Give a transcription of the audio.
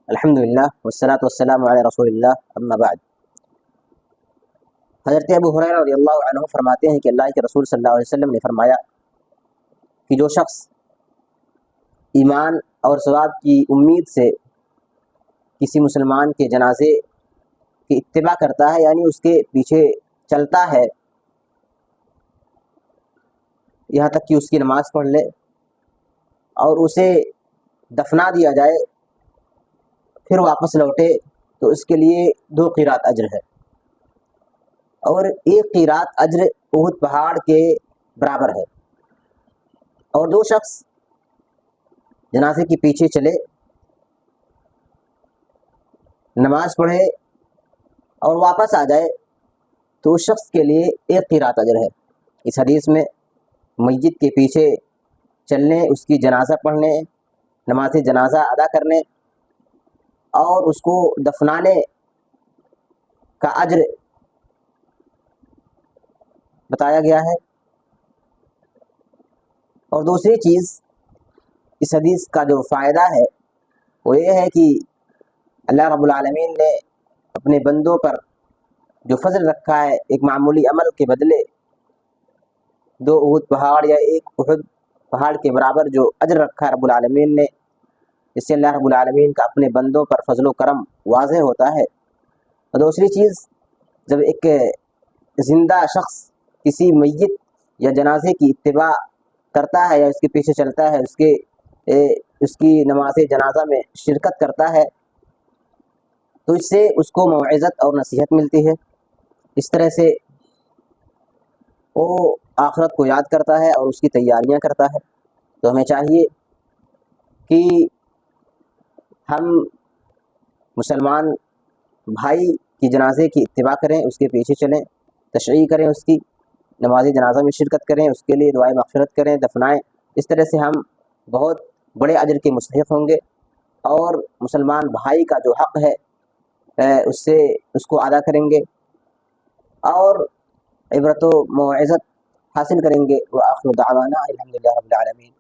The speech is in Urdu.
الحمدللہ والصلاۃ والسلام علی رسول اللہ اما بعد۔ حضرت ابو ہریرہ رضی اللہ عنہ فرماتے ہیں کہ اللہ کے رسول صلی اللہ علیہ وسلم نے فرمایا کہ جو شخص ایمان اور ثواب کی امید سے کسی مسلمان کے جنازے کی اتباع کرتا ہے، یعنی اس کے پیچھے چلتا ہے یہاں تک کہ اس کی نماز پڑھ لے اور اسے دفنا دیا جائے پھر واپس لوٹے، تو اس کے لیے 2 قیرات اجر ہے، اور 1 قیرات اجر احد پہاڑ کے برابر ہے۔ اور جو شخص جنازے کے پیچھے چلے، نماز پڑھے اور واپس آ جائے، تو اس شخص کے لیے 1 قیرات اجر ہے۔ اس حدیث میں میت کے پیچھے چلنے، اس کی جنازہ پڑھنے، نماز جنازہ ادا کرنے اور اس کو دفنانے کا اجر بتایا گیا ہے۔ اور دوسری چیز اس حدیث کا جو فائدہ ہے وہ یہ ہے کہ اللہ رب العالمین نے اپنے بندوں پر جو فضل رکھا ہے، ایک معمولی عمل کے بدلے 2 احد پہاڑ یا 1 احد پہاڑ کے برابر جو اجر رکھا ہے رب العالمین نے، اس سے اللہ رب العالمین کا اپنے بندوں پر فضل و کرم واضح ہوتا ہے۔ اور دوسری چیز، جب ایک زندہ شخص کسی میت یا جنازے کی اتباع کرتا ہے یا اس کے پیچھے چلتا ہے، اس کی نماز جنازہ میں شرکت کرتا ہے، تو اس سے اس کو موعظت اور نصیحت ملتی ہے۔ اس طرح سے وہ آخرت کو یاد کرتا ہے اور اس کی تیاریاں کرتا ہے۔ تو ہمیں چاہیے کہ ہم مسلمان بھائی کی جنازے کی اتباع کریں، اس کے پیچھے چلیں، تشریح کریں، اس کی نماز جنازہ میں شرکت کریں، اس کے لیے دعائے مغفرت کریں، دفنائیں۔ اس طرح سے ہم بہت بڑے اجر کے مستحق ہوں گے اور مسلمان بھائی کا جو حق ہے اس کو ادا کریں گے اور عبرت و موعظت حاصل کریں گے۔ وآخر دعوانا الحمدللہ رب العالمین۔